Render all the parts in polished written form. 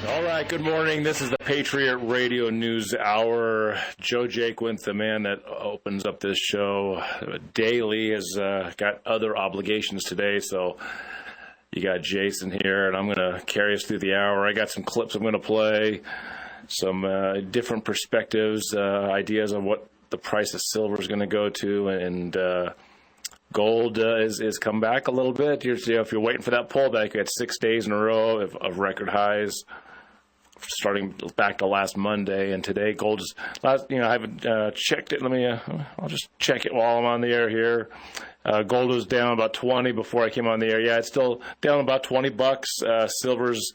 All right, good morning. This is the Patriot Radio News Hour. Joe Jaquint, the man that opens up this show daily, has got other obligations today, so you got Jason here, and I'm going to carry us through the hour. I got some clips I'm going to play, some different perspectives, ideas on what the price of silver is going to go to, and gold is come back a little bit. If you're waiting for that pullback, you had 6 days in a row of record highs, starting back to last Monday, and today gold is I haven't checked it. I'll just check it while I'm on the air here. Gold was down about 20 before I came on the air. Yeah, it's still down about $20. Silver's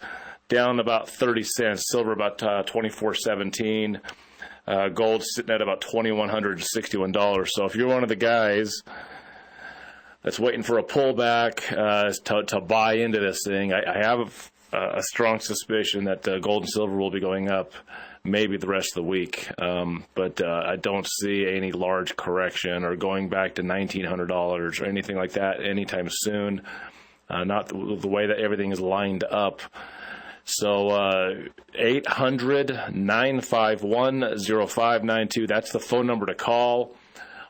down about 30 cents. Silver about $24.17. Gold's sitting at about $2,161. So if you're one of the guys that's waiting for a pullback to buy into this thing, I have a strong suspicion that gold and silver will be going up maybe the rest of the week. But I don't see any large correction or going back to $1,900 or anything like that anytime soon. Not the way that everything is lined up. So 800-951-0592, that's the phone number to call.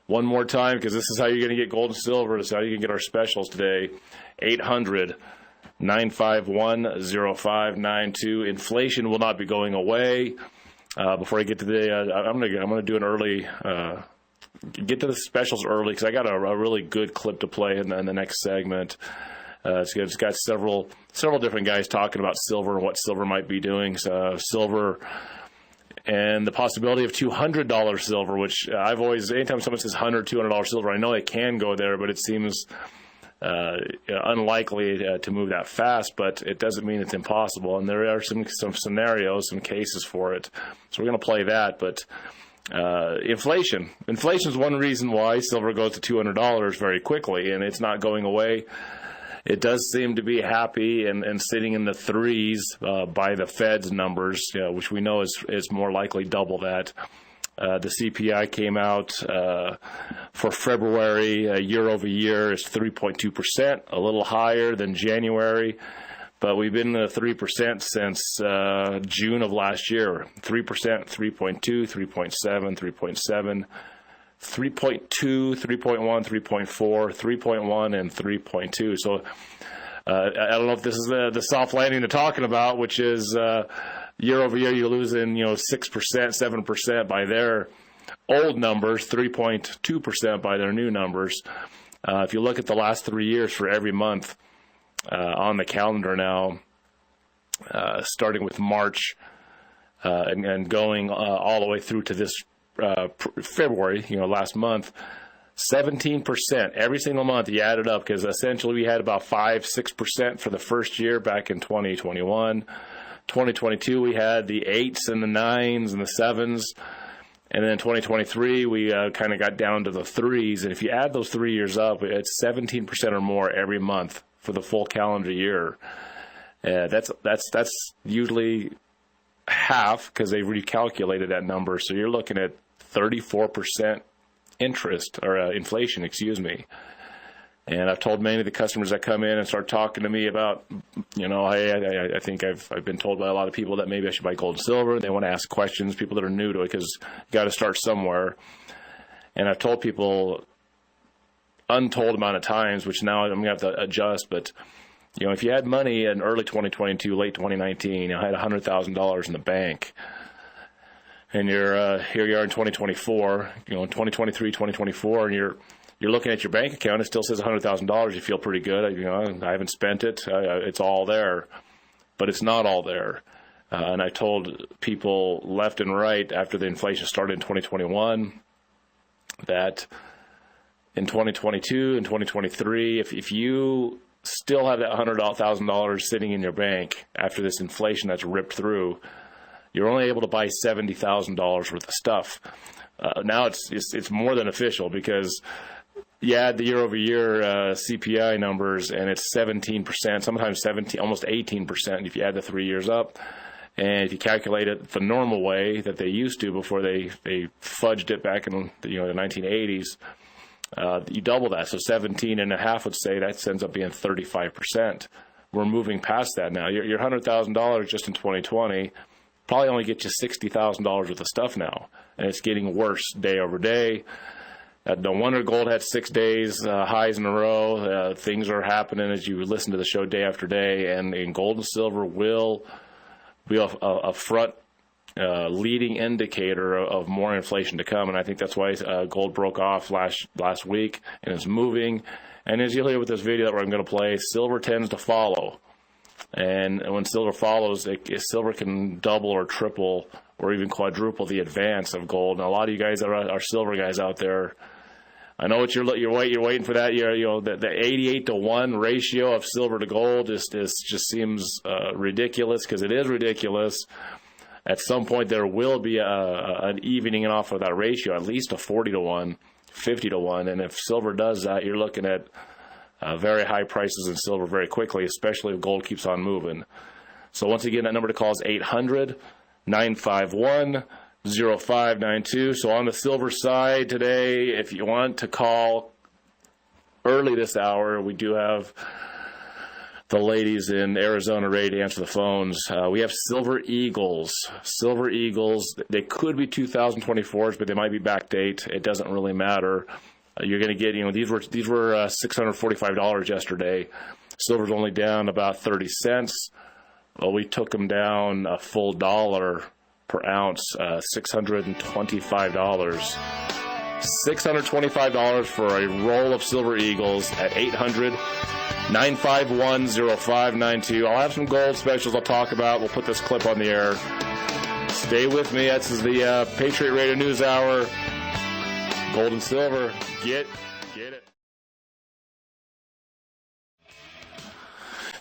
One more time, because this is how you're going to get gold and silver. This is how you can get our specials today. 800-951-0592. Inflation will not be going away. Before I get to the, I'm gonna do an early, get to the specials early, because I got a really good clip to play in the next segment. It's got several different guys talking about silver and what silver might be doing. Silver and the possibility of $200 silver, which I've always, anytime someone says $100, $200 silver, I know it can go there, but it seems unlikely to move that fast, but it doesn't mean it's impossible. And there are some scenarios, some cases for it. So we're going to play that. But inflation is one reason why silver goes to $200 very quickly, and it's not going away. It does seem to be happy and sitting in the threes by the Fed's numbers, which we know is more likely double that. The CPI came out for February year over year is 3.2%, a little higher than January, but we've been at 3% since June of last year. 3%, 3.2, 3.7, 3.7, 3.2, 3.1, 3.4, 3.1, and 3.2. So I don't know if this is the soft landing they're talking about, which is year over year, you're losing, 6%, 7% by their old numbers, 3.2% by their new numbers. If you look at the last 3 years for every month on the calendar now, starting with March and going all the way through to this February, last month, 17% every single month you add it up, because essentially we had about 5-6% for the first year back in 2021. 2022 we had the 8s and the 9s and the 7s, and then 2023 we kind of got down to the 3s, and if you add those 3 years up, it's 17% or more every month for the full calendar year. That's usually half, because they recalculated that number, so you're looking at 34% interest or inflation, And I've told many of the customers that come in and start talking to me about, I think I've been told by a lot of people that maybe I should buy gold and silver. They want to ask questions, people that are new to it, because you got to start somewhere. And I've told people untold amount of times, which now I'm going to have to adjust, but if you had money in early 2022, late 2019, had $100,000 in the bank, and you're here you are in 2024, in 2023, 2024, and you're looking at your bank account, it still says $100,000. You feel pretty good. I haven't spent it. It's all there, but it's not all there. And I told people left and right after the inflation started in 2021 that in 2022 and 2023, if you still have that $100,000 sitting in your bank after this inflation that's ripped through, you're only able to buy $70,000 worth of stuff. Now it's more than official, because you add the year-over-year CPI numbers, and it's 17%, sometimes 17, almost 18% if you add the 3 years up. And if you calculate it the normal way that they used to before they fudged it back in the 1980s, you double that. So 17.5 would say that ends up being 35%. we're moving past that now. Your $100,000 just in 2020 probably only gets you $60,000 worth of stuff now, and it's getting worse day over day. No wonder gold had 6 days highs in a row. Things are happening as you listen to the show day after day, and gold and silver will be a front leading indicator of more inflation to come. And I think that's why gold broke off last week and is moving. And as you'll hear with this video that I'm going to play, silver tends to follow. And when silver follows, silver can double or triple or even quadruple the advance of gold. And a lot of you guys that are silver guys out there, I know what you're waiting for that. The 88-to-1 ratio of silver to gold just seems ridiculous, because it is ridiculous. At some point, there will be an evening off of that ratio, at least a 40-to-1, 50-to-1. And if silver does that, you're looking at very high prices in silver very quickly, especially if gold keeps on moving. So once again, that number to call is 800-951-0592. So on the silver side today, if you want to call early this hour, we do have the ladies in Arizona ready to answer the phones. We have Silver Eagles. Silver Eagles, they could be 2024s, but they might be backdate. It doesn't really matter. You're going to get, these were $645 yesterday. Silver's only down about 30 cents. Well, we took them down a full dollar per ounce, $625. $625 for a roll of Silver Eagles at 800-951-0592. I'll have some gold specials I'll talk about. We'll put this clip on the air. Stay with me. This is the Patriot Radio News Hour. Gold and silver. Get it.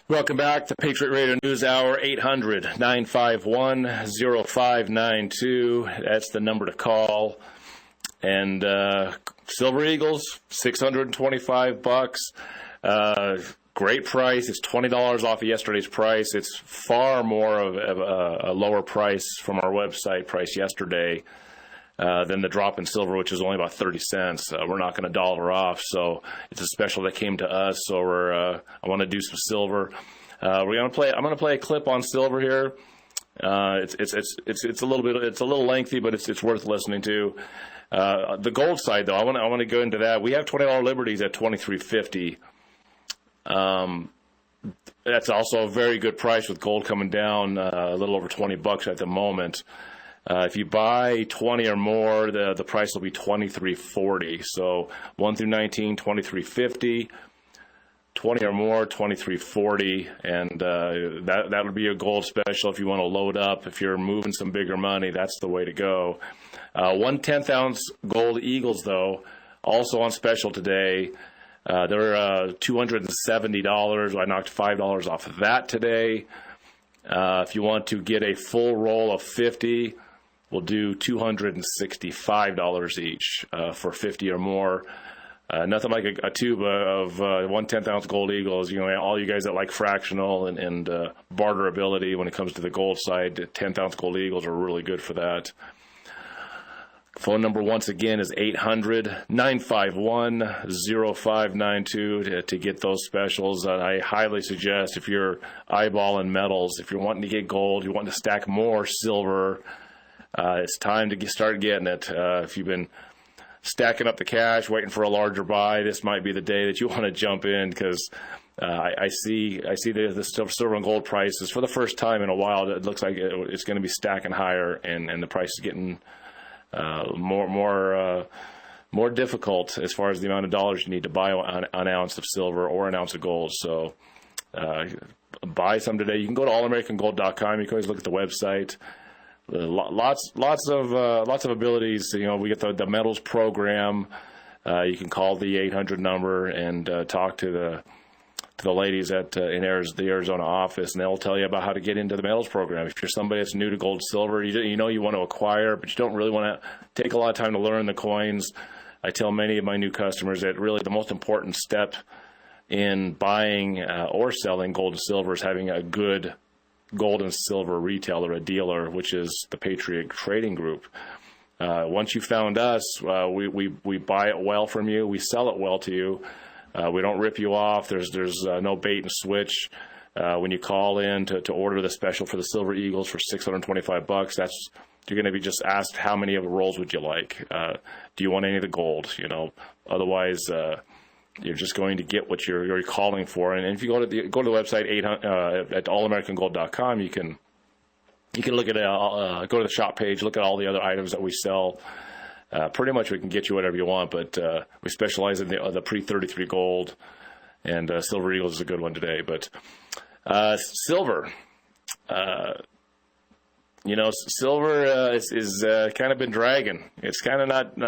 Welcome back to Patriot Radio News Hour, 800-951-0592. That's the number to call. And Silver Eagles, $625. Great price. It's $20 off of yesterday's price. It's far more of a lower price from our website price yesterday than the drop in silver, which is only about 30 cents. We're not going to dollar off, so it's a special that came to us. So I want to do some silver. I'm going to play a clip on silver here. It's a little lengthy, but it's worth listening to. The gold side, though, I want to go into that. We have $20 liberties at $23.50. That's also a very good price with gold coming down a little over $20 at the moment. If you buy 20 or more, the price will be $23.40. So 1 through 19, $23.50. 20 or more, $23.40, and that would be a gold special if you want to load up. If you're moving some bigger money, that's the way to go. 1/10 ounce gold Eagles, though, also on special today. They're $270. I knocked $5 off of that today. If you want to get a full roll of 50, we'll do $265 each for 50 or more. Nothing like a tube of 1/10 ounce gold Eagles. All you guys that like fractional and barter ability when it comes to the gold side, 10th ounce gold Eagles are really good for that. Phone number once again is 800-951-0592 to get those specials. I highly suggest, if you're eyeballing metals, if you're wanting to get gold, you're wanting to stack more silver, it's time to start getting it. If you've been stacking up the cash, waiting for a larger buy, this might be the day that you want to jump in, because I see the silver and gold prices for the first time in a while. It looks like it's going to be stacking higher, and the price is getting more difficult as far as the amount of dollars you need to buy an ounce of silver or an ounce of gold. So buy some today. You can go to allamericangold.com. You can always look at the website. Lots of abilities. We get the metals program. You can call the 800 number and talk to the ladies in the Arizona office, and they'll tell you about how to get into the metals program. If you're somebody that's new to gold, silver, you want to acquire, but you don't really want to take a lot of time to learn the coins. I tell many of my new customers that really the most important step in buying or selling gold and silver is having a good gold and silver retailer, a dealer, which is the Patriot Trading Group. Once you found us, we buy it well from you. We sell it well to you. We don't rip you off. There's no bait and switch. When you call in to order the special for the Silver Eagles for $625, you're going to be just asked how many of the rolls would you like. Do you want any of the gold? Otherwise you're just going to get what you're calling for. And if you go to the website at allamericangold.com, you can look at go to the shop page, look at all the other items that we sell. Pretty much we can get you whatever you want, but we specialize in the pre-33 gold, and Silver Eagles is a good one today. But silver, silver is kind of been dragging. It's kind of not,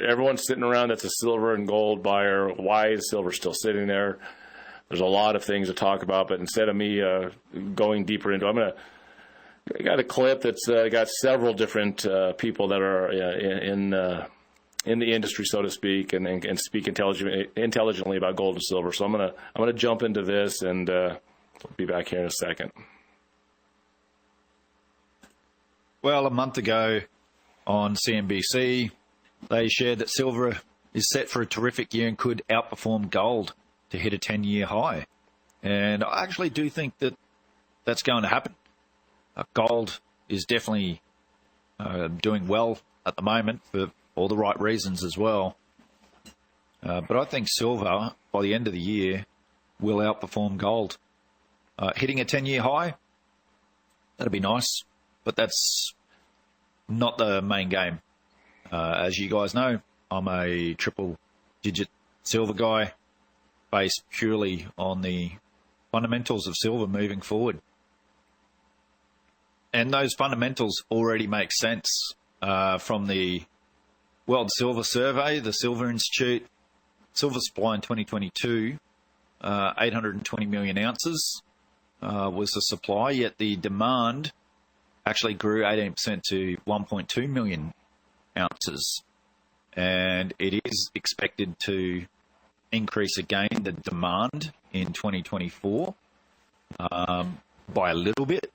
everyone's sitting around that's a silver and gold buyer. Why is silver still sitting there? There's a lot of things to talk about, but instead of me going deeper into it, I got a clip that's got several different people that are in the industry, so to speak, and speak intelligently about gold and silver. So I'm gonna jump into this, and I'll be back here in a second. Well, a month ago on CNBC, they shared that silver is set for a terrific year and could outperform gold to hit a 10-year high. And I actually do think that that's going to happen. Gold is definitely doing well at the moment for all the right reasons as well. But I think silver, by the end of the year, will outperform gold. Hitting a 10-year high, that'd be nice, but that's not the main game. As you guys know, I'm a triple-digit silver guy based purely on the fundamentals of silver moving forward. And those fundamentals already make sense from the World Silver Survey, the Silver Institute. Silver supply in 2022, 820 million ounces was the supply, yet the demand actually grew 18% to 1.2 million ounces. And it is expected to increase again, the demand in 2024 by a little bit.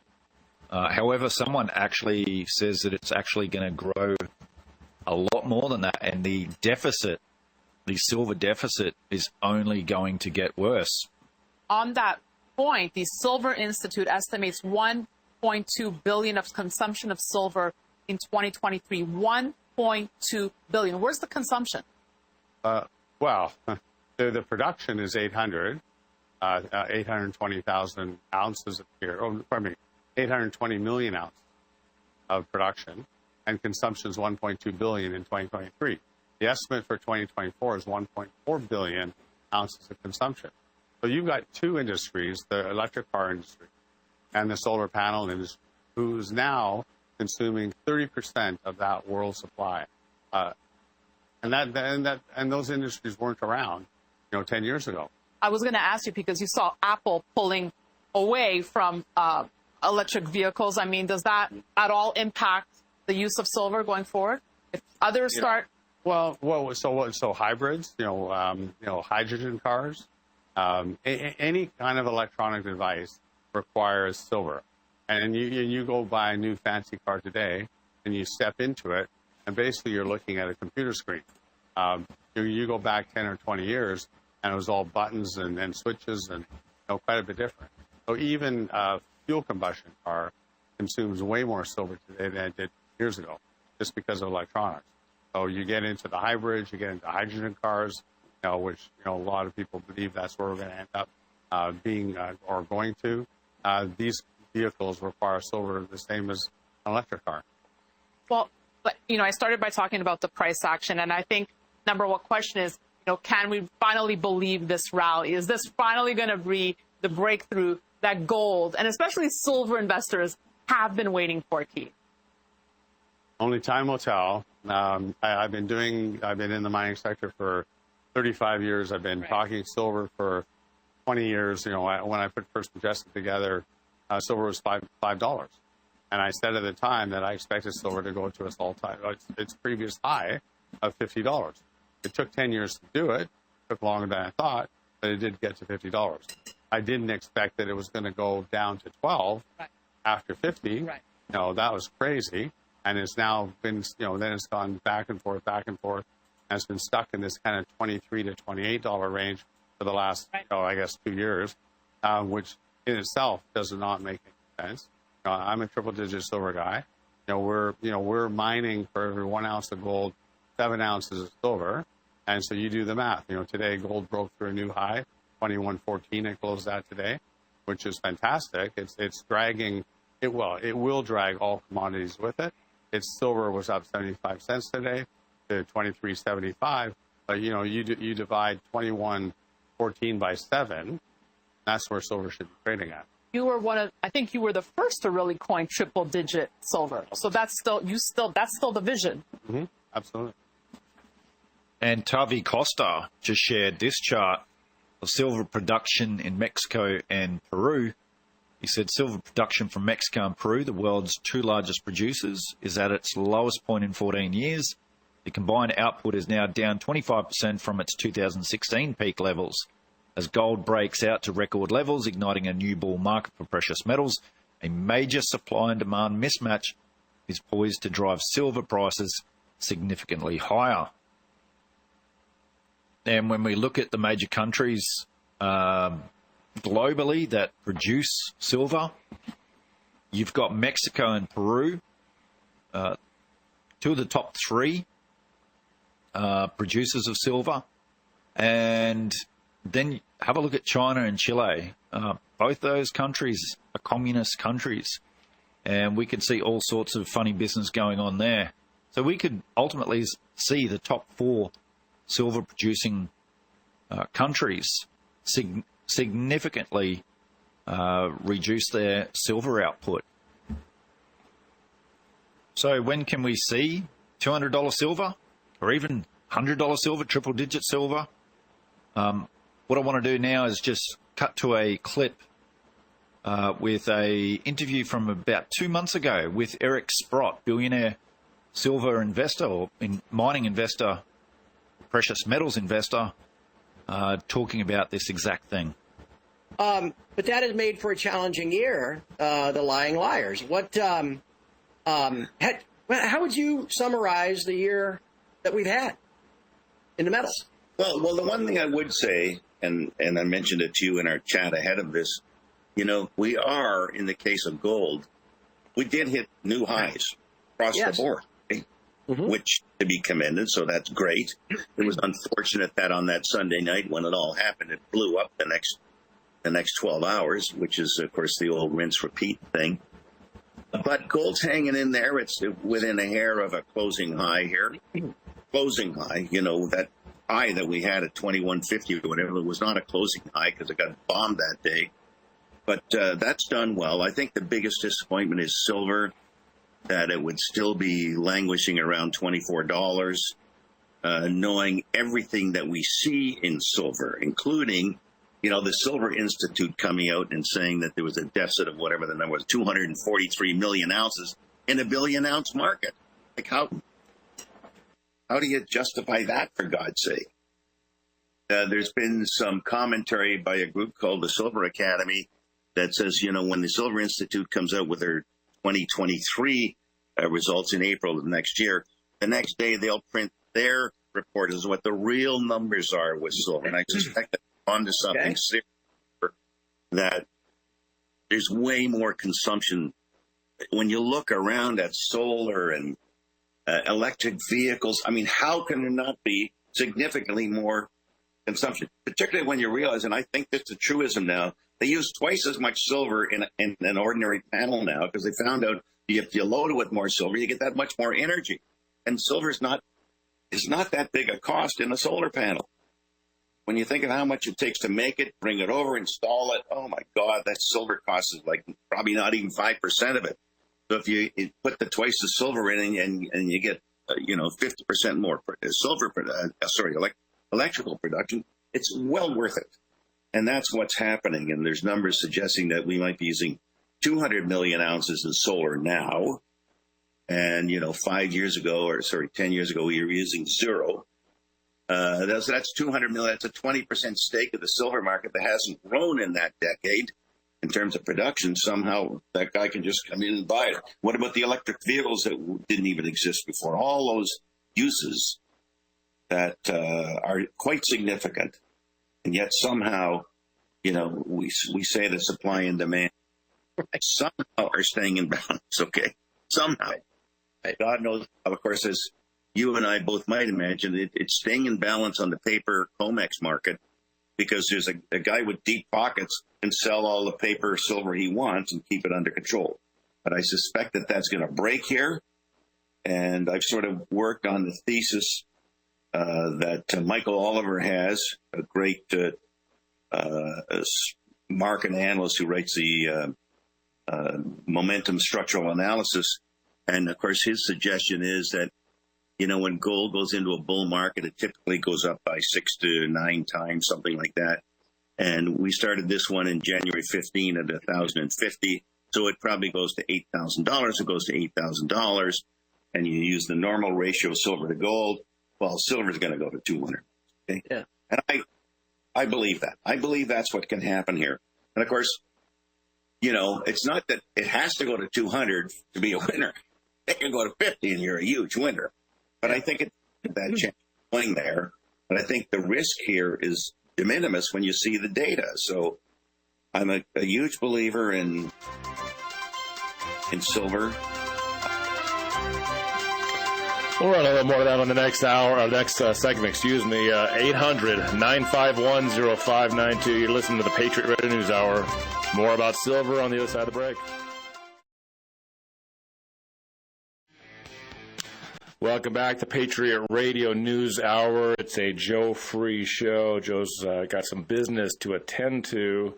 However, someone actually says that it's actually going to grow a lot more than that, and the deficit, the silver deficit, is only going to get worse. On that point, the Silver Institute estimates 1.2 billion of consumption of silver in 2023. 1.2 billion. Where's the consumption? Well, the production is 820,000 ounces a year. Oh, pardon me. 820 million ounces of production, and consumption is 1.2 billion in 2023. The estimate for 2024 is 1.4 billion ounces of consumption. So you've got two industries, the electric car industry and the solar panel industry, who's now consuming 30% of that world supply. And those industries weren't around, 10 years ago. I was going to ask you, because you saw Apple pulling away from electric vehicles. I mean, does that at all impact the use of silver going forward? If others start... So hybrids, hydrogen cars, any kind of electronic device requires silver. And you go buy a new fancy car today, and you step into it, and basically you're looking at a computer screen. You go back 10 or 20 years, and it was all buttons and switches, and quite a bit different. So even fuel combustion car consumes way more silver today than it did years ago, just because of electronics. So you get into the hybrids, you get into hydrogen cars, which a lot of people believe that's where we're going to end up being or going to. These vehicles require silver the same as an electric car. Well, but I started by talking about the price action, and I think number one question is, can we finally believe this rally? Is this finally going to be the breakthrough that gold, and especially silver investors, have been waiting for, Keith? Only time will tell. I've been in the mining sector for 35 years. I've been talking silver for 20 years. When I put First Majestic together, silver was $5. And I said at the time that I expected silver to go to its previous high of $50. It took 10 years to do it. It took longer than I thought, but it did get to $50. I didn't expect that it was going to go down to 12 after 50. Right. That was crazy. And it's now been, then it's gone back and forth, and it's been stuck in this kind of $23 to $28 range for the last, I guess, 2 years. which in itself does not make any sense. I'm a triple-digit silver guy. We're mining for every 1 ounce of gold, 7 ounces of silver, and so you do the math. Today gold broke through a new high, 21.14. It closed that today, which is fantastic. It's dragging it. Well, it will drag all commodities with it. Its silver was up 75 cents today to 23.75. But you divide 21.14 by 7. That's where silver should be trading at. You were I think you were the first to really coin triple-digit silver. So that's still the vision. Mm-hmm. Absolutely. And Tavi Costa just shared this chart of silver production in Mexico and Peru. He said silver production from Mexico and Peru, the world's two largest producers, is at its lowest point in 14 years. The combined output is now down 25% from its 2016 peak levels. As gold breaks out to record levels, igniting a new bull market for precious metals, a major supply and demand mismatch is poised to drive silver prices significantly higher. And when we look at the major countries globally that produce silver, you've got Mexico and Peru, two of the top three producers of silver. And then have a look at China and Chile. Both those countries are communist countries, and we could see all sorts of funny business going on there. So we could ultimately see the top 4 silver-producing countries significantly reduce their silver output. So when can we see $200 silver or even $100 silver, triple-digit silver? What I want to do now is just cut to a clip with a interview from about 2 months ago with Eric Sprott, billionaire silver investor or mining investor, precious metals investor, talking about this exact thing. But that has made for a challenging year, the lying liars. How would you summarize the year that we've had in the metals? Well, the one thing I would say, and I mentioned it to you in our chat ahead of this, we are, in the case of gold, we did hit new highs across the board, which to be commended, so that's great. It was unfortunate that on that Sunday night when it all happened, it blew up the next 12 hours, which is, of course, the old rinse-repeat thing. But gold's hanging in there. It's within a hair of a closing high here. Closing high, that high that we had at 21.50 or whatever was not a closing high because it got bombed that day. But that's done well. I think the biggest disappointment is silver, that it would still be languishing around $24, knowing everything that we see in silver, including, the Silver Institute coming out and saying that there was a deficit of whatever the number was, 243 million ounces in a billion-ounce market. Like, how do you justify that, for God's sake? There's been some commentary by a group called the Silver Academy that says, when the Silver Institute comes out with their 2023 results in April of next year, the next day they'll print their report as what the real numbers are with silver. And I suspect that onto something serious, that there's way more consumption. When you look around at solar and electric vehicles, I mean, how can there not be significantly more consumption? Particularly when you realize, and I think that's a truism now, they use twice as much silver in an ordinary panel now because they found out if you load it with more silver, you get that much more energy. And silver is not that big a cost in a solar panel. When you think of how much it takes to make it, bring it over, install it, oh my God, that silver cost is like probably not even 5% of it. So if you put the twice the silver in and you get 50% more silver, electrical production, it's well worth it. And that's what's happening. And there's numbers suggesting that we might be using 200 million ounces of solar now. And 10 years ago, we were using 0. That's 200 million. That's a 20% stake of the silver market that hasn't grown in that decade in terms of production. Somehow that guy can just come in and buy it. What about the electric vehicles that didn't even exist before? All those uses that are quite significant, and yet somehow we say that supply and demand somehow are staying in balance, okay? Somehow. Right. God knows, of course, as you and I both might imagine, it's staying in balance on the paper COMEX market because there's a guy with deep pockets can sell all the paper silver he wants and keep it under control. But I suspect that that's going to break here. And I've sort of worked on the thesis that Michael Oliver has, a great market analyst who writes the momentum structural analysis. And, of course, his suggestion is that, when gold goes into a bull market, it typically goes up by 6 to 9 times, something like that. And we started this one in January 15 at 1,050. So it probably goes to $8,000. It goes to $8,000. And you use the normal ratio of silver to gold. Well, silver is going to go to 200. Okay? Yeah. And I believe that. I believe that's what can happen here. And, of course, it's not that it has to go to 200 to be a winner. It can go to 50 and you're a huge winner. But I think that chance going there. But I think the risk here is de minimis when you see the data. So I'm a huge believer in silver. We'll run a little more of that on the next hour, or next segment, 800-951-0592. You're listening to the Patriot Radio News Hour. More about silver on the other side of the break. Welcome back to Patriot Radio News Hour. It's a Joe Free show. Joe's got some business to attend to,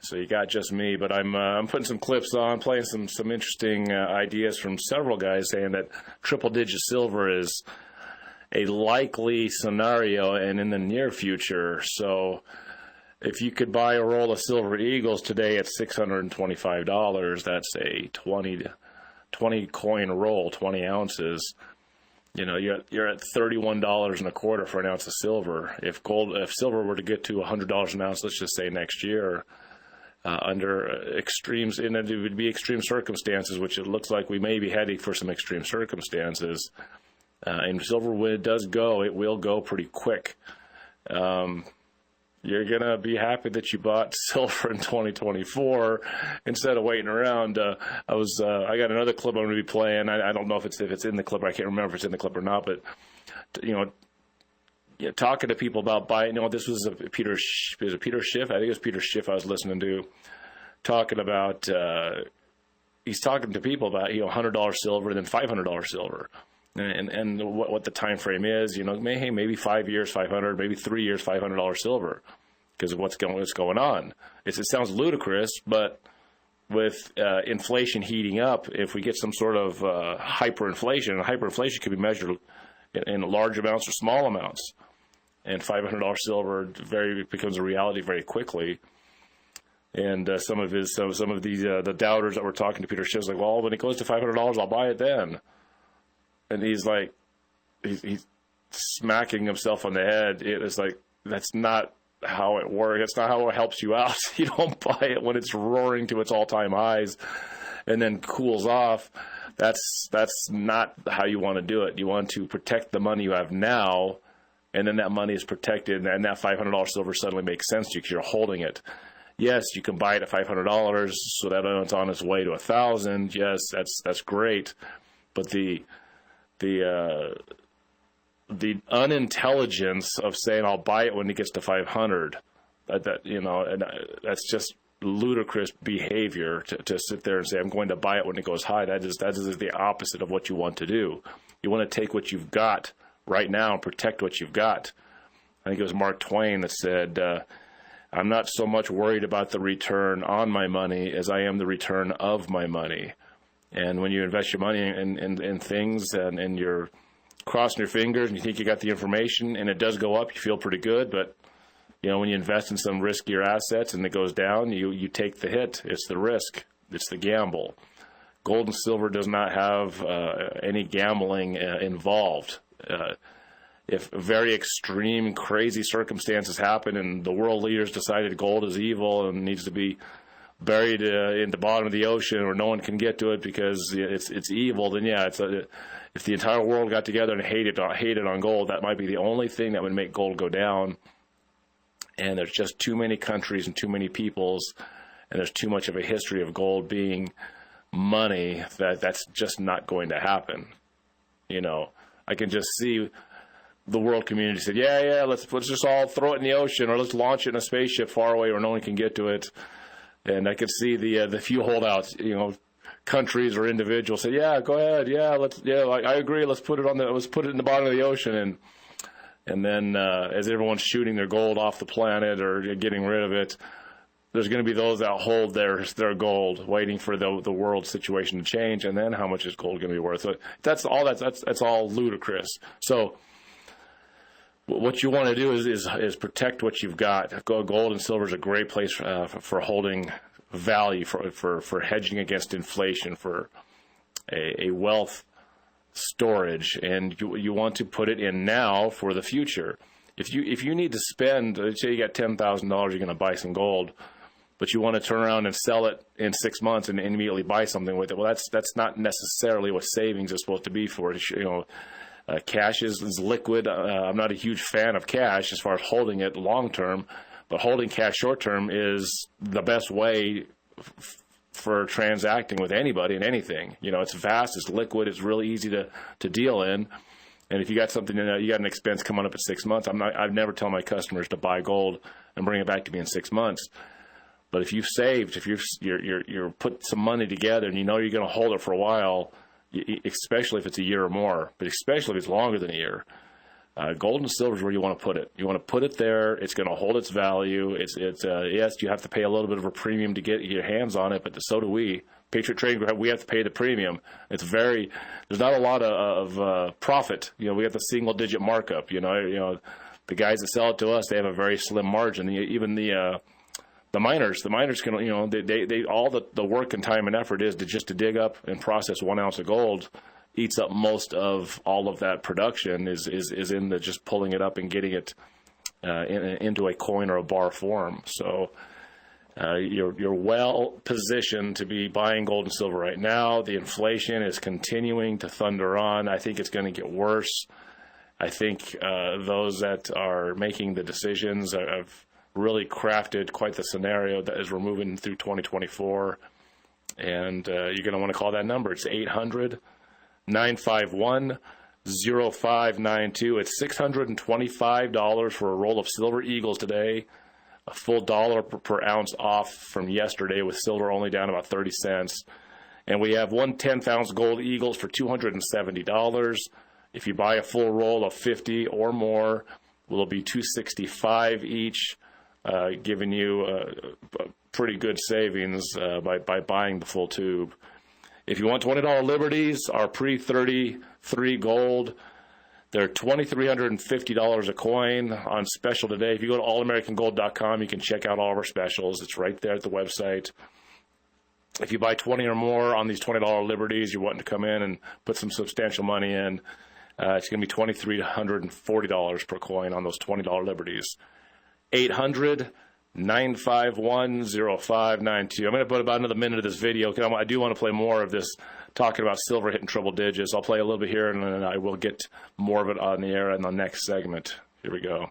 so you got just me. But I'm putting some clips on, playing some interesting ideas from several guys saying that triple-digit silver is a likely scenario and in the near future. So if you could buy a roll of Silver Eagles today at $625, that's a 20 coin roll, 20 ounces. You're at $31.25 for an ounce of silver. If silver were to get to $100 an ounce, let's just say next year, under extremes, and it would be extreme circumstances, which it looks like we may be heading for some extreme circumstances. And silver, when it does go, it will go pretty quick. You're going to be happy that you bought silver in 2024 instead of waiting around. I got another clip I'm going to be playing. I don't know if it's in the clip. I can't remember if it's in the clip or not. But, talking to people about buying, this was Peter Schiff. I think it was Peter Schiff I was listening to, talking about, he's talking to people about, $100 silver and then $500 silver. And what the time frame is, maybe 5 years, 500, maybe 3 years, $500 silver, because of what's going on. It sounds ludicrous, but with inflation heating up, if we get some sort of hyperinflation, and hyperinflation could be measured in large amounts or small amounts, and $500 silver becomes a reality very quickly. And some of these the doubters that were talking to Peter Schiff's like, well, when it goes to $500, I'll buy it then. And he's like, he's smacking himself on the head. It's like, that's not how it works. That's not how it helps you out. You don't buy it when it's roaring to its all-time highs and then cools off. That's not how you want to do it. You want to protect the money you have now, and then that money is protected, and that $500 silver suddenly makes sense to you because you're holding it. Yes, you can buy it at $500, so that it's on its way to $1,000. Yes, that's great, but the unintelligence of saying I'll buy it when it gets to 500, that's just ludicrous behavior to sit there and say I'm going to buy it when it goes high. That is the opposite of what you want to do. You want to take what you've got right now and protect what you've got. I think it was Mark Twain that said, I'm not so much worried about the return on my money as I am the return of my money. And when you invest your money in things and you're crossing your fingers and you think you got the information and it does go up, you feel pretty good. But, when you invest in some riskier assets and it goes down, you take the hit. It's the risk. It's the gamble. Gold and silver does not have any gambling involved. If very extreme, crazy circumstances happen and the world leaders decided gold is evil and needs to be buried in the bottom of the ocean where no one can get to it because it's evil, then yeah, if the entire world got together and hated on gold, that might be the only thing that would make gold go down. And there's just too many countries and too many peoples, and there's too much of a history of gold being money that's just not going to happen. You know, I can just see the world community said, yeah, let's just all throw it in the ocean, or let's launch it in a spaceship far away where no one can get to it. And I could see the few holdouts, you know, countries or individuals say, yeah, go ahead, I agree, let's put it in the bottom of the ocean, and then as everyone's shooting their gold off the planet or getting rid of it, there's going to be those that hold their gold, waiting for the world situation to change, and then how much is gold going to be worth? So that's all ludicrous. So what you want to do is protect what you've got. Gold and silver is a great place for holding value, for hedging against inflation, for a wealth storage, and you want to put it in now for the future. If you need to spend, let's say you got $10,000, you're going to buy some gold, but you want to turn around and sell it in 6 months and immediately buy something with it. Well, that's not necessarily what savings is supposed to be for. You know, cash is liquid. I'm not a huge fan of cash as far as holding it long term, but holding cash short term is the best way for transacting with anybody and anything. You know, it's vast, it's liquid, it's really easy to deal in. And if you got something, you got an expense coming up at 6 months. I've never tell my customers to buy gold and bring it back to me in 6 months. But if you've saved, if you're put some money together and you know you're going to hold it for a while, especially if it's a year or more, but especially if it's longer than a year, gold and silver is where you want to put it. You want to put it there. It's going to hold its value. Yes, you have to pay a little bit of a premium to get your hands on it, but so do we. Patriot Trading, we have to pay the premium. There's not a lot of profit. You know, we have the single digit markup. You know, the guys that sell it to us, they have a very slim margin. Even the miners can, you know, they all the work and time and effort is to dig up and process 1 ounce of gold eats up most of all of that production is in the just pulling it up and getting it into a coin or a bar form. So you're well positioned to be buying gold and silver right now. The inflation is continuing to thunder on. I think it's going to get worse. I think those that are making the decisions have really crafted quite the scenario that as we're moving through 2024. And you're going to want to call that number. It's 800-951-0592. It's $625 for a roll of Silver Eagles today. A full dollar per ounce off from yesterday, with silver only down about 30 cents. And we have 1 10th-ounce gold Eagles for $270. If you buy a full roll of 50 or more, will be $265 each, giving you a pretty good savings by buying the full tube. If you want $20 Liberties, our pre-33 gold, they're $2,350 a coin on special today. If you go to allamericangold.com, you can check out all of our specials. It's right there at the website. If you buy 20 or more on these $20 Liberties, you're wanting to come in and put some substantial money in, it's going to be $2,340 per coin on those $20 Liberties. 800-951-0592. I'm going to put about another minute of this video because I do want to play more of this talking about silver hitting triple digits. I'll play a little bit here, and then I will get more of it on the air in the next segment. Here we go.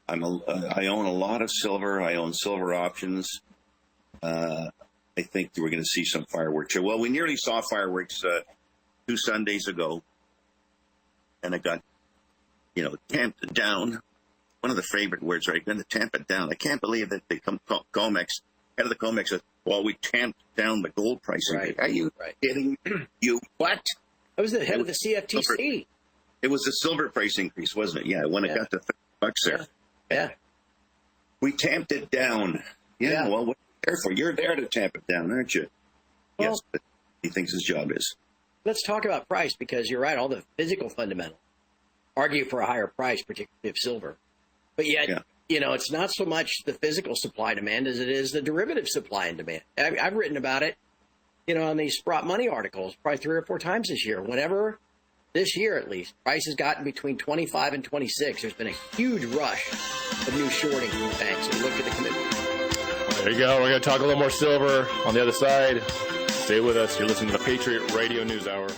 I own a lot of silver. I own silver options. I think we're going to see some fireworks here. Well, we nearly saw fireworks 2 Sundays ago, and it got, tamped down. One of the favorite words, right? Going to tamp it down. I can't believe that the COMEX, head of the COMEX said, well, we tamped down the gold price. Right. Are you kidding? You what? I was the head of the CFTC. It was a silver price increase, wasn't it? Yeah, when it got to $30 there. Yeah. We tamped it down. Yeah. Well, what are you there for? You're there to tamp it down, aren't you? Well, yes, but he thinks his job is. Let's talk about price, because you're right. All the physical fundamentals argue for a higher price, particularly of silver. But yet, it's not so much the physical supply demand as it is the derivative supply and demand. I've written about it, on these Sprott Money articles probably 3 or 4 times this year. Whenever, this year at least, price has gotten between 25 and 26, there's been a huge rush of new shorting from the banks. So look at the commitment. There you go. We're going to talk a little more silver on the other side. Stay with us. You're listening to the Patriot Radio News Hour.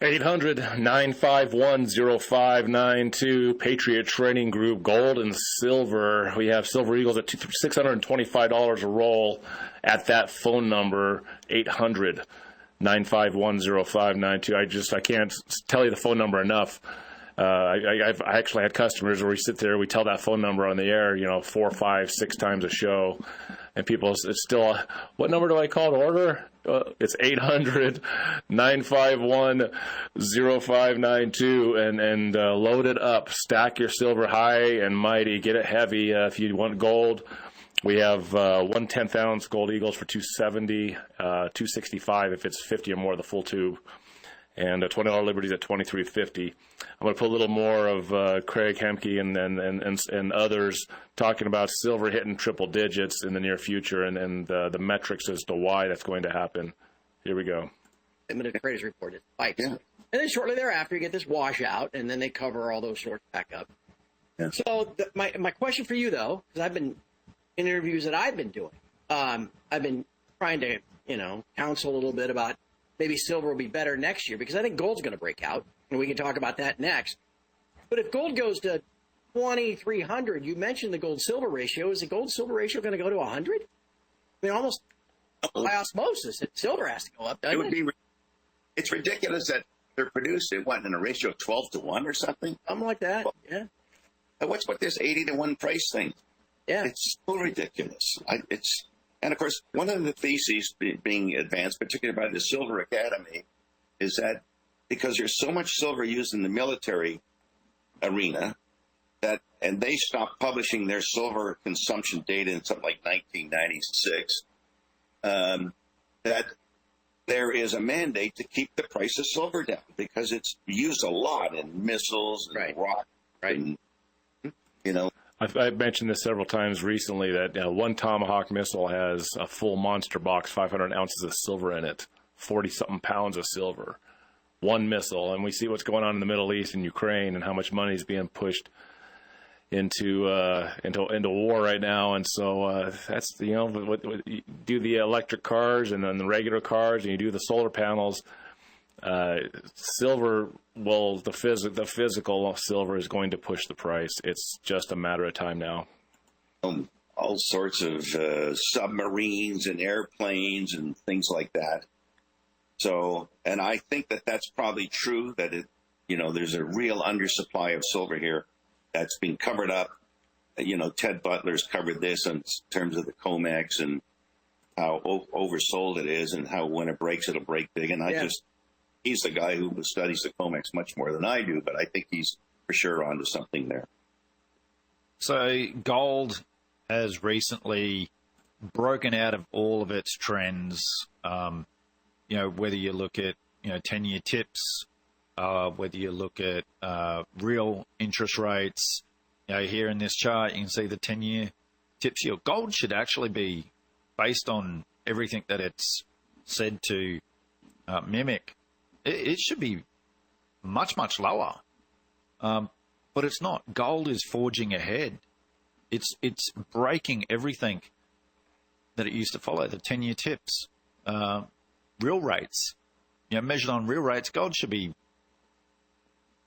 800-951-0592, Patriot Trading Group, gold and silver. We have Silver Eagles at $625 a roll at that phone number, 800-951-0592. I can't tell you the phone number enough. I've actually had customers where we sit there, we tell that phone number on the air, 4, 5, 6 times a show, and people, it's still, what number do I call to order? It's 800-951-0592, and load it up. Stack your silver high and mighty. Get it heavy. If you want gold, we have 1/10 ounce gold Eagles for $270, $265 if it's 50 or more, the full tube, and $20 Liberties at $23.50. I'm going to put a little more of Craig Hemke and others talking about silver hitting triple digits in the near future, and the metrics as to why that's going to happen. Here we go. Limited traders report it spikes. Yeah. And then shortly thereafter, you get this washout, and then they cover all those shorts back up. Yeah. So my question for you, though, because I've been in interviews that I've been doing, I've been trying to, counsel a little bit about maybe silver will be better next year, because I think gold's going to break out, and we can talk about that next. But if gold goes to 2,300, you mentioned the gold-silver ratio. Is the gold-silver ratio going to go to 100? I mean, almost by osmosis, silver has to go up, doesn't it? It's ridiculous that they're produced in a ratio of 12 to 1 or something? Something like that, well, yeah. What's with this 80 to 1 price thing? Yeah. It's so ridiculous. And, of course, one of the theses being advanced, particularly by the Silver Academy, is that because there's so much silver used in the military arena, and they stopped publishing their silver consumption data in something like 1996, that there is a mandate to keep the price of silver down because it's used a lot in missiles and rock. Right. And, I've mentioned this several times recently that one Tomahawk missile has a full monster box, 500 ounces of silver in it, 40-something pounds of silver. One missile. And we see what's going on in the Middle East and Ukraine and how much money is being pushed into war right now. And so that's, what you do the electric cars and then the regular cars and you do the solar panels. Silver, the physical silver is going to push the price. It's just a matter of time now. All sorts of submarines and airplanes and things like that. So, and I think that that's probably true, that there's a real undersupply of silver here that's been covered up. Ted Butler's covered this in terms of the COMEX and how oversold it is and how when it breaks, it'll break big. And he's the guy who studies the COMEX much more than I do, but I think he's for sure onto something there. So gold has recently broken out of all of its trends. Whether you look at 10-year tips, whether you look at real interest rates. Here in this chart, you can see the 10-year tips yield. Gold should actually be, based on everything that it's said to mimic, it should be much, much lower. But it's not. Gold is forging ahead. It's breaking everything that it used to follow, the 10-year tips. Real rates, measured on real rates, gold should be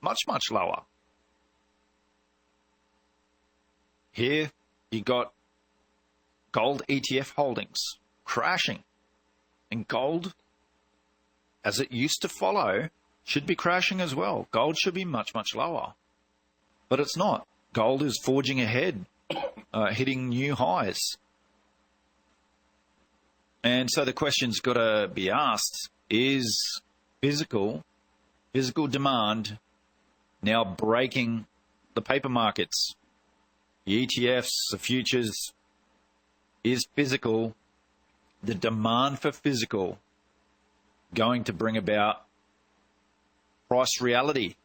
much, much lower. Here you got gold ETF holdings crashing, and gold, as it used to follow, should be crashing as well. Gold should be much, much lower, but it's not. Gold is forging ahead, hitting new highs. And so the question's got to be asked, is physical demand now breaking the paper markets? The ETFs, the futures, is physical, the demand for physical, going to bring about price reality?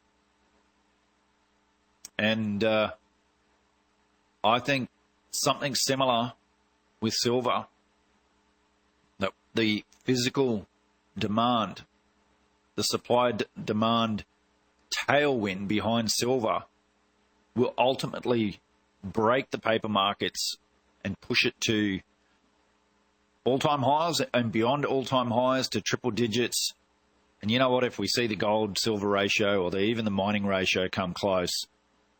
And I think something similar with silver. The physical demand, the supply-demand tailwind behind silver will ultimately break the paper markets and push it to all-time highs and beyond all-time highs to triple digits And you know what? If we see the gold-silver ratio or even the mining ratio come close,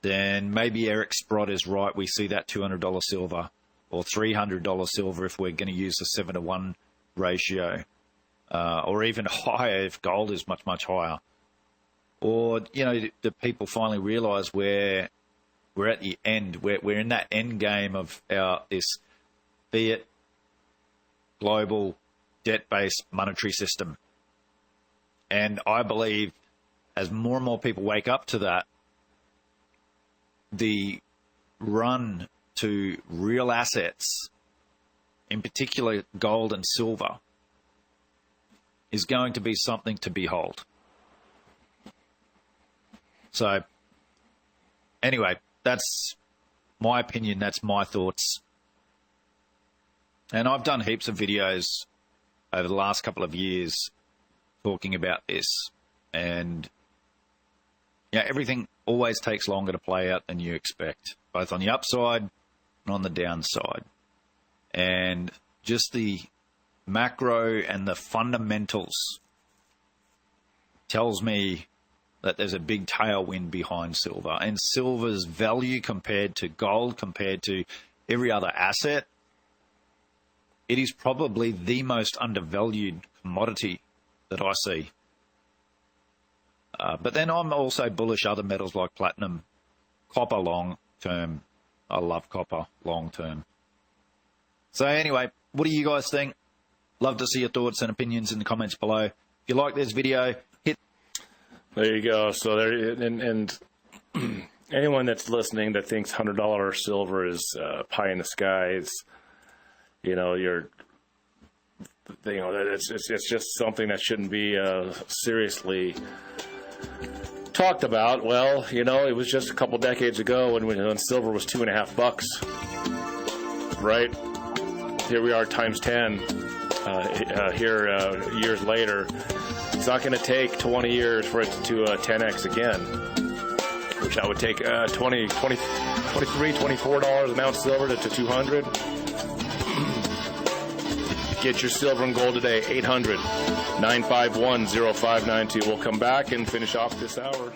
then maybe Eric Sprott is right. We see that $200 silver or $300 silver if we're going to use a 7-to-1 ratio, or even higher if gold is much, much higher. Or, you know, do people finally realize we're at the end, we're in that end game of this fiat global debt-based monetary system. And I believe as more and more people wake up to that, the run to real assets, in particular gold and silver, is going to be something to behold. So, anyway, that's my opinion, that's my thoughts. And I've done heaps of videos over the last couple of years talking about this. And yeah, everything always takes longer to play out than you expect, both on the upside and on the downside. And just the macro and the fundamentals tells me that there's a big tailwind behind silver. And silver's value compared to gold, compared to every other asset, it is probably the most undervalued commodity that I see. But then I'm also bullish other metals like platinum, copper long term. I love copper long term. So anyway, what do you guys think? Love to see your thoughts and opinions in the comments below. If you like this video, hit. There you go. So there, and anyone that's listening that thinks $100 silver is pie in the sky, it's, you know, it's just something that shouldn't be seriously talked about. Well, you know, it was just a couple decades ago when silver was $2.50, right? Here we are times 10 years later. It's not going to take 20 years for it to 10x again, which that would take $23, $24 an ounce silver to 200. Get your silver and gold today, 800-951-0592. We'll come back and finish off this hour.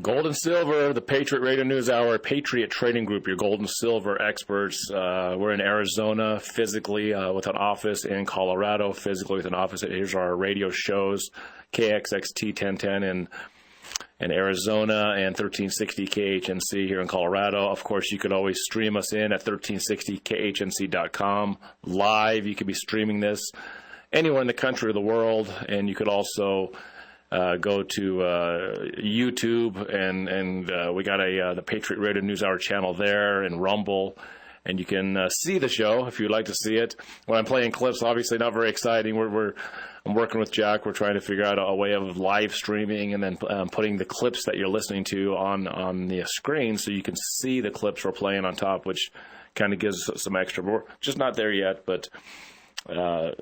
Gold and silver, the Patriot Radio News Hour, Patriot Trading Group, your gold and silver experts. We're in Arizona physically with an office, in Colorado physically with an office. Here's our radio shows, KXXT 1010 in Arizona and 1360 KHNC here in Colorado. Of course, you could always stream us in at 1360khnc.com. Live, you could be streaming this anywhere in the country or the world, and you could also go to YouTube, and we got the Patriot Radio News Hour channel there, and Rumble, and you can see the show if you'd like to see it. When I'm playing clips, obviously not very exciting. I'm working with Jack. We're trying to figure out a way of live streaming and then putting the clips that you're listening to on the screen so you can see the clips we're playing on top, which kind of gives some extra. We're just not there yet, but I'm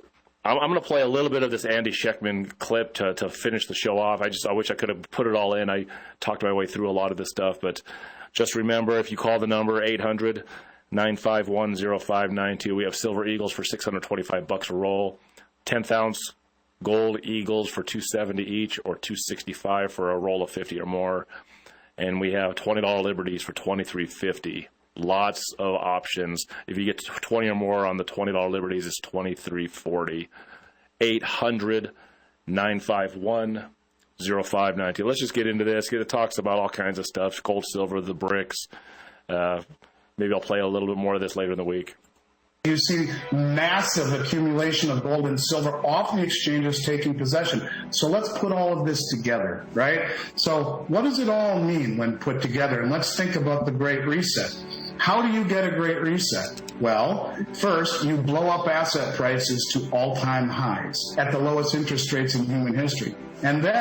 going to play a little bit of this Andy Schechtman clip to finish the show off. I wish I could have put it all in. I talked my way through a lot of this stuff, but just remember, if you call the number 800-951-0592, we have Silver Eagles for $625 a roll, 10th ounce Gold Eagles for $270 each, or $265 for a roll of 50 or more, and we have $20 Liberties for $23.50. Lots of options. If you get 20 or more on the $20 Liberties, it's $23.40. 800-951-0592. Let's just get into this. It talks about all kinds of stuff, gold, silver, the bricks. Maybe I'll play a little bit more of this later in the week. You see massive accumulation of gold and silver off the exchanges taking possession. So let's put all of this together, right? So what does it all mean when put together? And let's think about the Great Reset. How do you get a Great Reset? Well, first, you blow up asset prices to all-time highs at the lowest interest rates in human history. And then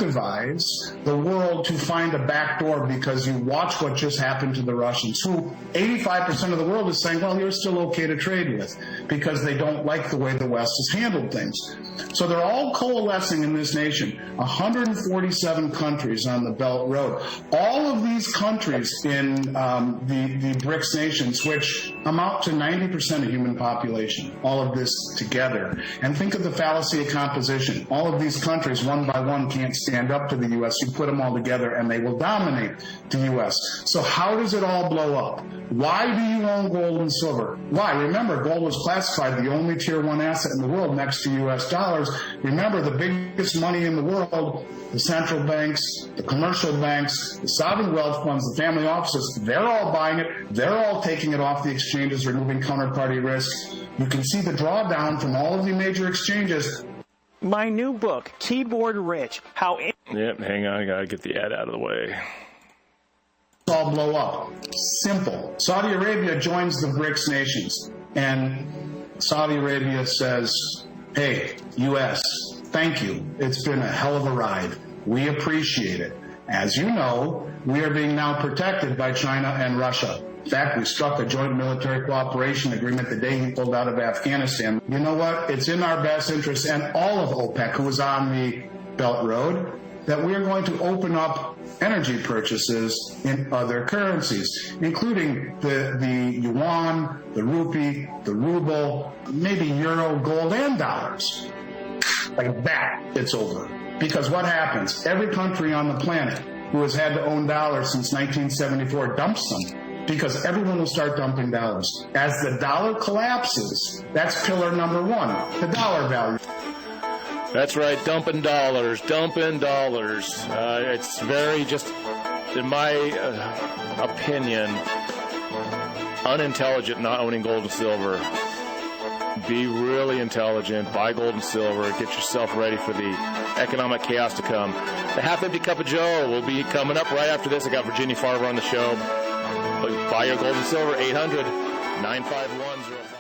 incentivize the world to find a backdoor, because you watch what just happened to the Russians, who 85% of the world is saying, well, you're still okay to trade with, because they don't like the way the West has handled things. So they're all coalescing in this nation, 147 countries on the Belt Road. All of these countries in the BRICS nations, which amount to 90% of human population, all of this together. And think of the fallacy of composition. All of these countries, one by one, can't stand up to the U.S. You put them all together and they will dominate the U.S. So how does it all blow up? Why do you own gold and silver? Why? Remember, gold was classified the only tier 1 asset in the world next to U.S. dollars. Remember, the biggest money in the world, the central banks, the commercial banks, the sovereign wealth funds, the family offices, they're all buying it. They're all taking it off the exchanges, removing counterparty risk. You can see the drawdown from all of the major exchanges. My new book, Keyboard Rich, How... Yep, hang on, I gotta get the ad out of the way. All blow up. Simple. Saudi Arabia joins the BRICS nations, and Saudi Arabia says, hey, U.S., thank you. It's been a hell of a ride. We appreciate it. As you know, we are being now protected by China and Russia. In fact, we struck a joint military cooperation agreement the day he pulled out of Afghanistan. You know what? It's in our best interest, and all of OPEC, who is on the Belt Road, that we are going to open up energy purchases in other currencies, including the yuan, the rupee, the ruble, maybe euro, gold, and dollars. Like that, it's over. Because what happens? Every country on the planet who has had to own dollars since 1974 dumps them, because everyone will start dumping dollars. As the dollar collapses, that's pillar number 1, the dollar value. That's right, dumping dollars. It's very, just in my opinion, unintelligent not owning gold and silver. Be really intelligent, buy gold and silver, get yourself ready for the economic chaos to come. The Half-Empty Cup of Joe will be coming up right after this. I got Virginia Farver on the show. Buy your gold and silver, 800-951-05.